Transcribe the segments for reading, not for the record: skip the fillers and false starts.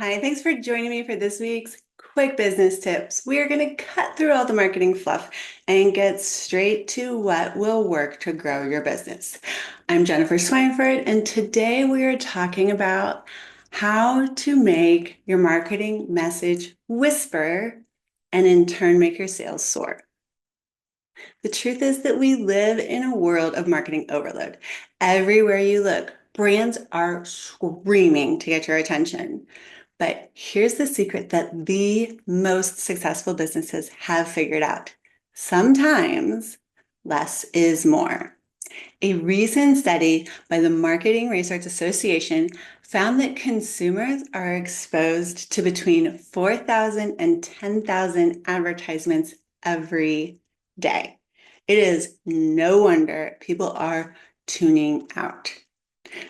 Hi, thanks for joining me for this week's quick business tips. We are going to cut through all the marketing fluff and get straight to what will work to grow your business. I'm Jennifer Swineford, and today we are talking about how to make your marketing message whisper and in turn make your sales soar. The truth is that we live in a world of marketing overload. Everywhere you look, brands are screaming to get your attention. But here's the secret that the most successful businesses have figured out. Sometimes less is more. A recent study by the Marketing Research Association found that consumers are exposed to between 4,000 and 10,000 advertisements every day. It is no wonder people are tuning out.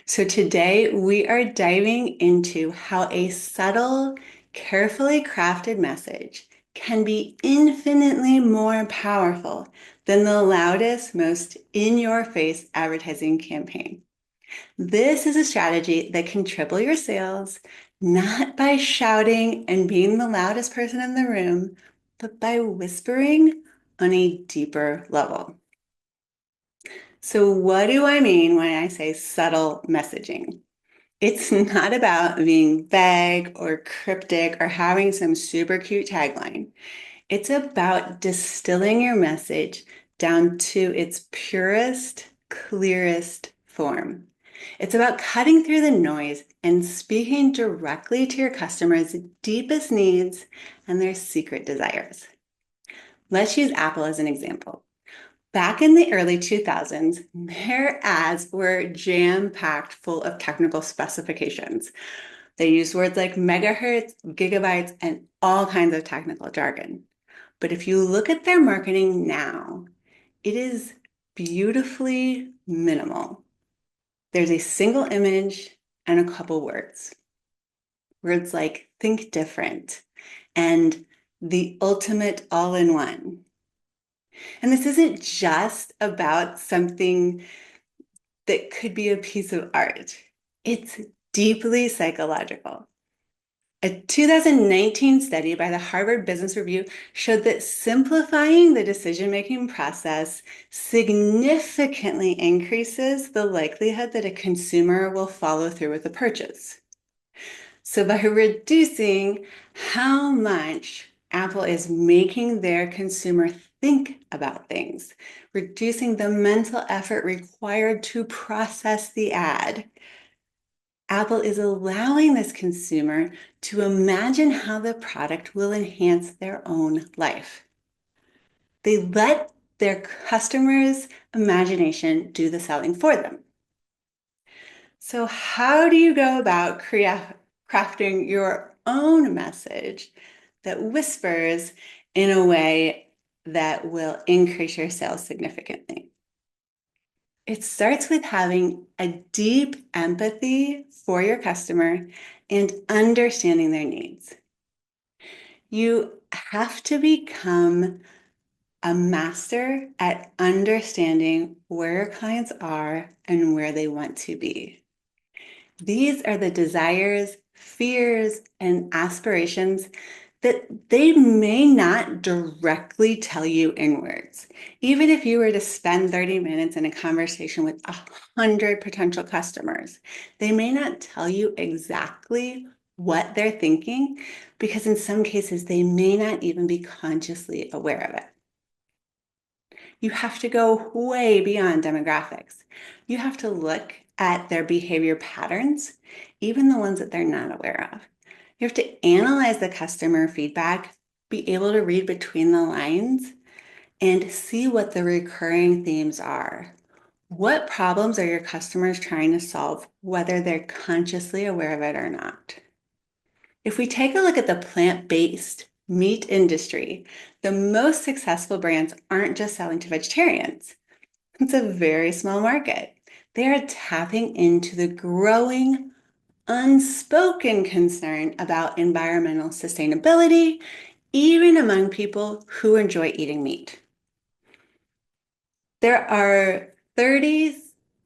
So today we are diving into how a subtle, carefully crafted message can be infinitely more powerful than the loudest, most in-your-face advertising campaign. This is a strategy that can triple your sales, not by shouting and being the loudest person in the room, but by whispering on a deeper level. So what do I mean when I say subtle messaging? It's not about being vague or cryptic or having some super cute tagline. It's about distilling your message down to its purest, clearest form. It's about cutting through the noise and speaking directly to your customers' deepest needs and their secret desires. Let's use Apple as an example. Back in the early 2000s, their ads were jam-packed full of technical specifications. They used words like megahertz, gigabytes, and all kinds of technical jargon. But if you look at their marketing now, it is beautifully minimal. There's a single image and a couple words. Words like think different and the ultimate all-in-one. And this isn't just about something that could be a piece of art. It's deeply psychological. A 2019 study by the Harvard Business Review showed that simplifying the decision-making process significantly increases the likelihood that a consumer will follow through with a purchase. So by reducing how much Apple is making their consumer think about things, reducing the mental effort required to process the ad, Apple is allowing this consumer to imagine how the product will enhance their own life. They let their customers' imagination do the selling for them. So how do you go about crafting your own message that whispers in a way that will increase your sales significantly? It starts with having a deep empathy for your customer and understanding their needs. You have to become a master at understanding where your clients are and where they want to be. These are the desires, fears, and aspirations that they may not directly tell you in words. Even if you were to spend 30 minutes in a conversation with 100 potential customers, they may not tell you exactly what they're thinking because in some cases they may not even be consciously aware of it. You have to go way beyond demographics. You have to look at their behavior patterns, even the ones that they're not aware of. You have to analyze the customer feedback, be able to read between the lines, and see what the recurring themes are. What problems are your customers trying to solve, whether they're consciously aware of it or not? If we take a look at the plant-based meat industry, the most successful brands aren't just selling to vegetarians. It's a very small market. They are tapping into the growing unspoken concern about environmental sustainability, even among people who enjoy eating meat. There are 30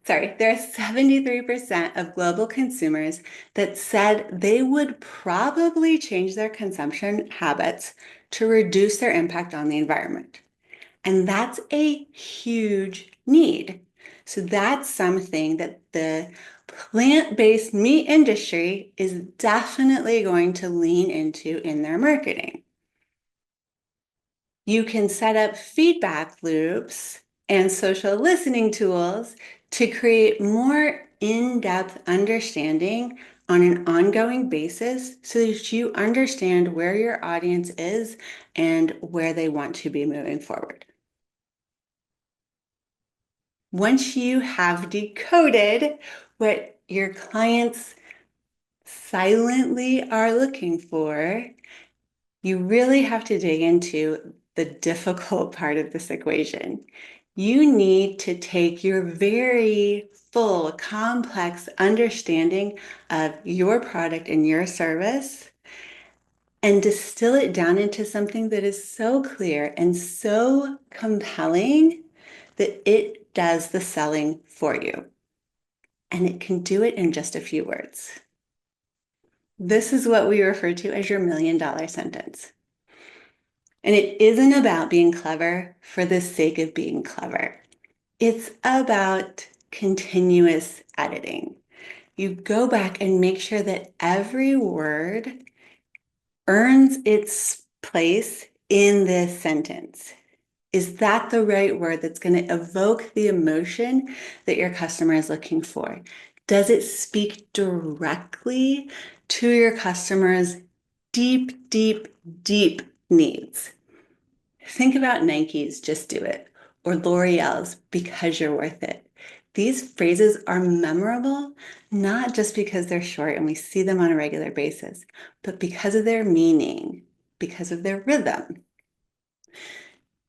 There are 73% of global consumers that said they would probably change their consumption habits to reduce their impact on the environment. And that's a huge need. So that's something that the plant-based meat industry is definitely going to lean into in their marketing. You can set up feedback loops and social listening tools to create more in-depth understanding on an ongoing basis so that you understand where your audience is and where they want to be moving forward. Once you have decoded what your clients silently are looking for, you really have to dig into the difficult part of this equation. You need to take your very full, complex understanding of your product and your service and distill it down into something that is so clear and so compelling that it does the selling for you. And it can do it in just a few words. This is what we refer to as your $1,000,000 sentence. And it isn't about being clever for the sake of being clever. It's about continuous editing. You go back and make sure that every word earns its place in this sentence. Is that the right word that's going to evoke the emotion that your customer is looking for? Does it speak directly to your customer's deep, deep, deep needs? Think about Nike's "Just Do It" or L'Oreal's "Because You're Worth It." These phrases are memorable, not just because they're short and we see them on a regular basis, but because of their meaning, because of their rhythm.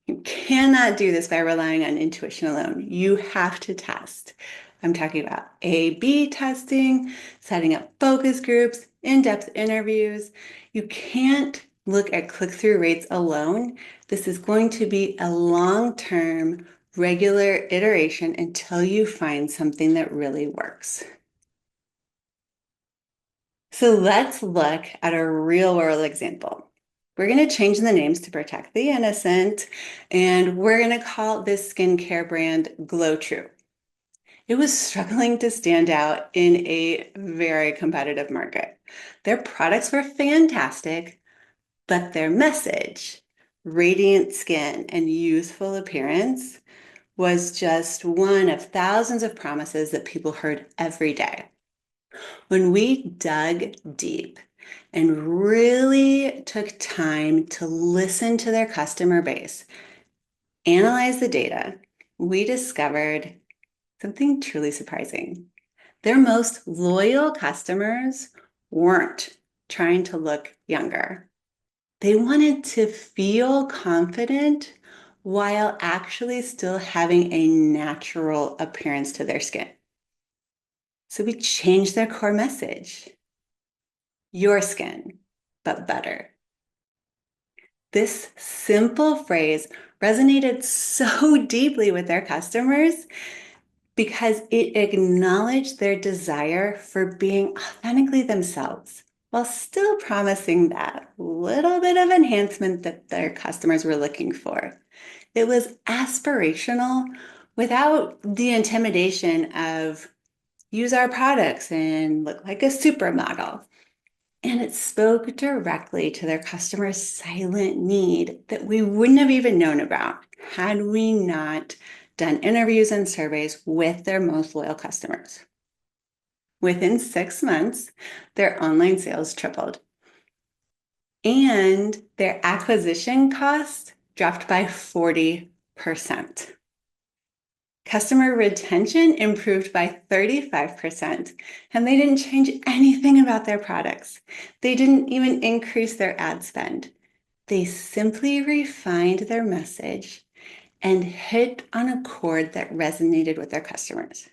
You cannot do this by relying on intuition alone. You have to test. I'm talking about A/B testing, setting up focus groups, in-depth interviews. You can't look at click-through rates alone. This is going to be a long-term, regular iteration until you find something that really works. So let's look at a real-world example. We're going to change the names to protect the innocent, and we're going to call this skincare brand Glow True. It was struggling to stand out in a very competitive market. Their products were fantastic, but their message, radiant skin and youthful appearance, was just one of thousands of promises that people heard every day. When we dug deep and really took time to listen to their customer base, analyze the data, we discovered something truly surprising. Their most loyal customers weren't trying to look younger. They wanted to feel confident while actually still having a natural appearance to their skin. So we changed their core message. Your skin, but better. This simple phrase resonated so deeply with their customers because it acknowledged their desire for being authentically themselves while still promising that little bit of enhancement that their customers were looking for. It was aspirational without the intimidation of use our products and look like a supermodel. And it spoke directly to their customers' silent need that we wouldn't have even known about had we not done interviews and surveys with their most loyal customers. Within 6 months, their online sales tripled, and their acquisition cost dropped by 40%. Customer retention improved by 35%, and they didn't change anything about their products. They didn't even increase their ad spend. They simply refined their message and hit on a chord that resonated with their customers.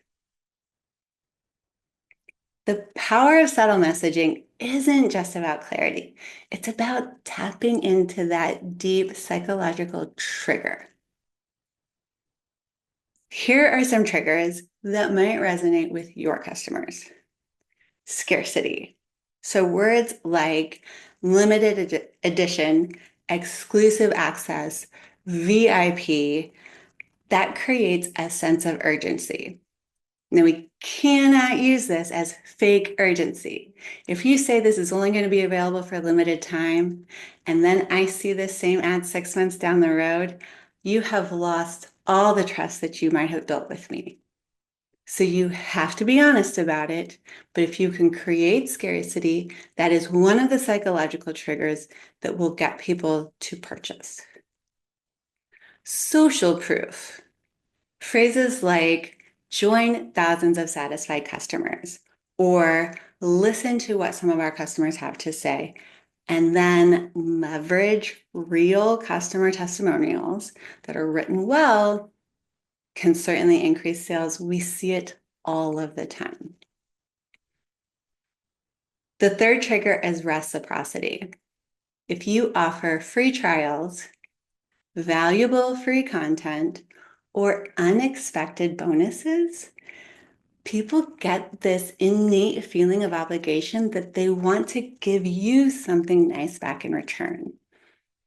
The power of subtle messaging isn't just about clarity. It's about tapping into that deep psychological trigger. Here are some triggers that might resonate with your customers. Scarcity. So words like limited edition, exclusive access, VIP, that creates a sense of urgency. Now, we cannot use this as fake urgency. If you say this is only going to be available for a limited time, and then I see this same ad 6 months down the road, you have lost all the trust that you might have built with me. So you have to be honest about it. But if you can create scarcity, that is one of the psychological triggers that will get people to purchase. Social proof. Phrases like join thousands of satisfied customers or listen to what some of our customers have to say, and then leverage real customer testimonials that are written well can certainly increase sales. We see it all of the time. The third trigger is reciprocity. If you offer free trials, valuable free content, or unexpected bonuses, people get this innate feeling of obligation that they want to give you something nice back in return.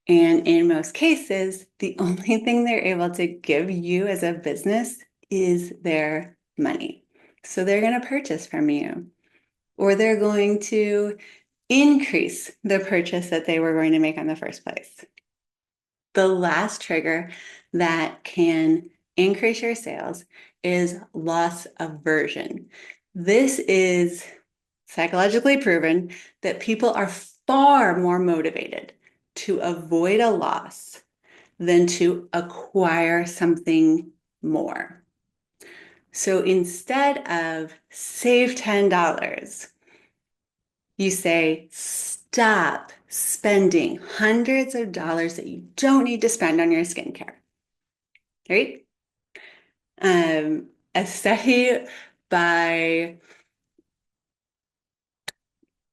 And in most cases, the only thing they're able to give you as a business is their money. So they're going to purchase from you, or they're going to increase the purchase that they were going to make in the first place. The last trigger that can increase your sales is loss aversion. This is psychologically proven that people are far more motivated to avoid a loss than to acquire something more. So instead of save $10, you say, stop spending hundreds of dollars that you don't need to spend on your skincare, right? A study by,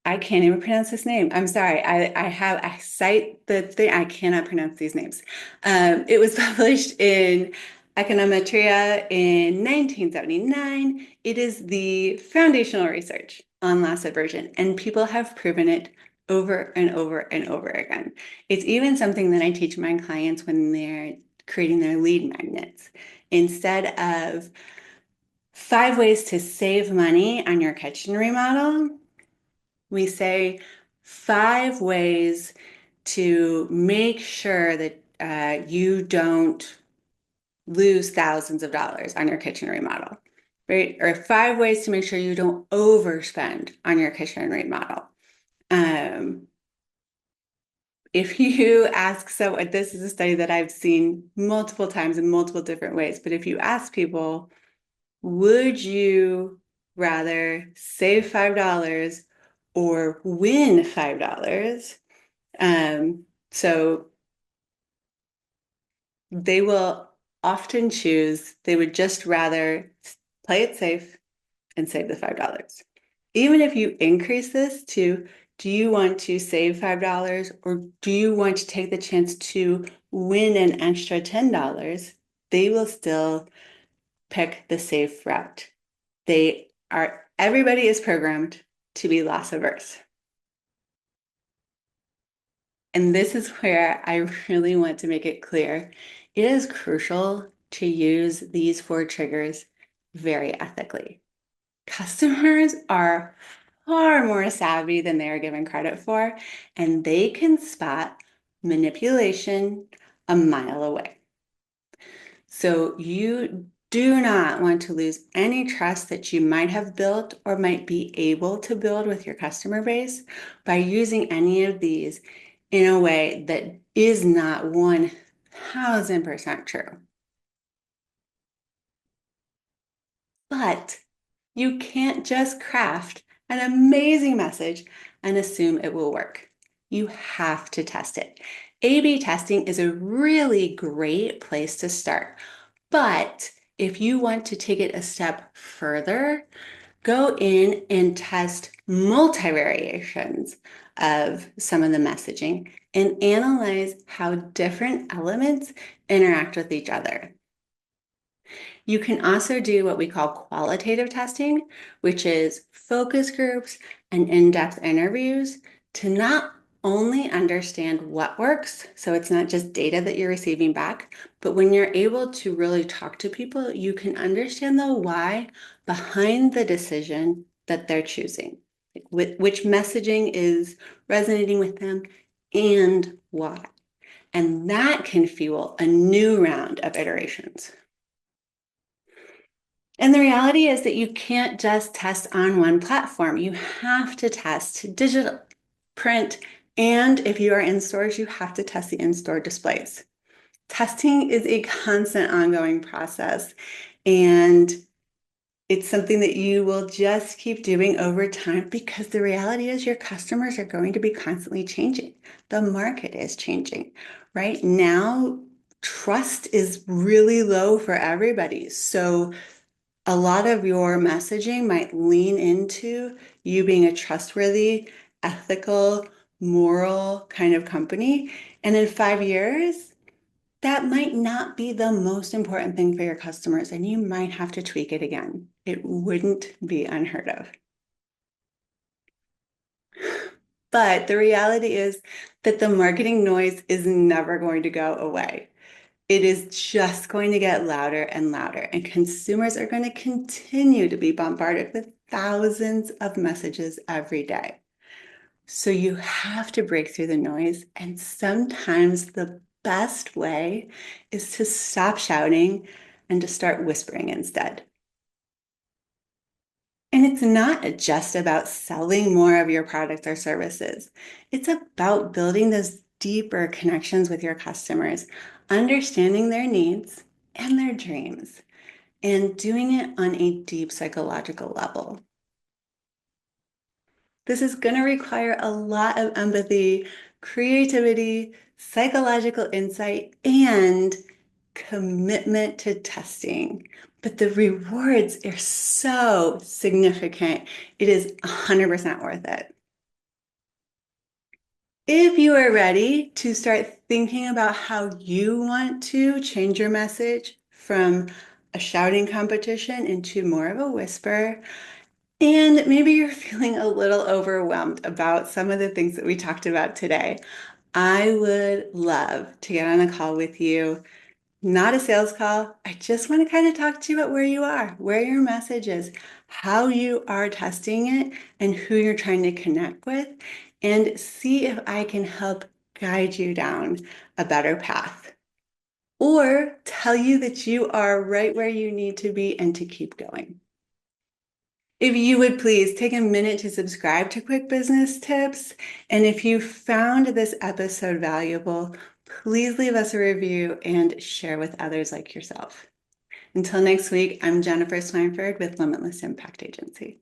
I can't even pronounce this name. I'm sorry. I cite the thing. I cannot pronounce these names. It was published in Econometria in 1979. It is the foundational research on loss aversion, and people have proven it over and over and over again. It's even something that I teach my clients when they're creating their lead magnets. Instead of 5 ways to save money on your kitchen remodel, we say 5 ways to make sure that you don't lose thousands of dollars on your kitchen remodel, right? Or 5 ways to make sure you don't overspend on your kitchen remodel. If you ask, so this is a study that I've seen multiple times in multiple different ways, but if you ask people, would you rather save $5 or win $5? So they will often choose, they would just rather play it safe and save the $5. Even if you increase this to, do you want to save $5 or do you want to take the chance to win an extra $10? They will still pick the safe route. Everybody is programmed to be loss averse. And this is where I really want to make it clear. It is crucial to use these 4 triggers very ethically. Customers are far more savvy than they are given credit for, and they can spot manipulation a mile away. So you do not want to lose any trust that you might have built or might be able to build with your customer base by using any of these in a way that is not 1000% true. But you can't just craft an amazing message and assume it will work. You have to test it. A/B testing is a really great place to start. But if you want to take it a step further, go in and test multi-variations of some of the messaging and analyze how different elements interact with each other. You can also do what we call qualitative testing, which is focus groups and in-depth interviews to not only understand what works, so it's not just data that you're receiving back, but when you're able to really talk to people, you can understand the why behind the decision that they're choosing, which messaging is resonating with them and why. And that can fuel a new round of iterations. And the reality is that you can't just test on one platform. You have to test digital, print, and if you are in stores, you have to test the in-store displays. Testing is a constant ongoing process, and it's something that you will just keep doing over time because the reality is your customers are going to be constantly changing. The market is changing. Right now, trust is really low for everybody. So a lot of your messaging might lean into you being a trustworthy, ethical, moral kind of company. And in 5 years, that might not be the most important thing for your customers, and you might have to tweak it again. It wouldn't be unheard of. But the reality is that the marketing noise is never going to go away. It is just going to get louder and louder, and consumers are going to continue to be bombarded with thousands of messages every day. So you have to break through the noise, and sometimes the best way is to stop shouting and to start whispering instead. And it's not just about selling more of your products or services. It's about building those deeper connections with your customers, understanding their needs and their dreams, and doing it on a deep psychological level. This is going to require a lot of empathy, creativity, psychological insight, and commitment to testing. But the rewards are so significant. It is 100% worth it. If you are ready to start thinking about how you want to change your message from a shouting competition into more of a whisper, and maybe you're feeling a little overwhelmed about some of the things that we talked about today, I would love to get on a call with you. Not a sales call. I just want to kind of talk to you about where you are, where your message is, how you are testing it, and who you're trying to connect with, and see if I can help guide you down a better path. Or tell you that you are right where you need to be and to keep going. If you would please take a minute to subscribe to Quick Business Tips. And if you found this episode valuable, please leave us a review and share with others like yourself. Until next week, I'm Jennifer Swineford with Limitless Impact Agency.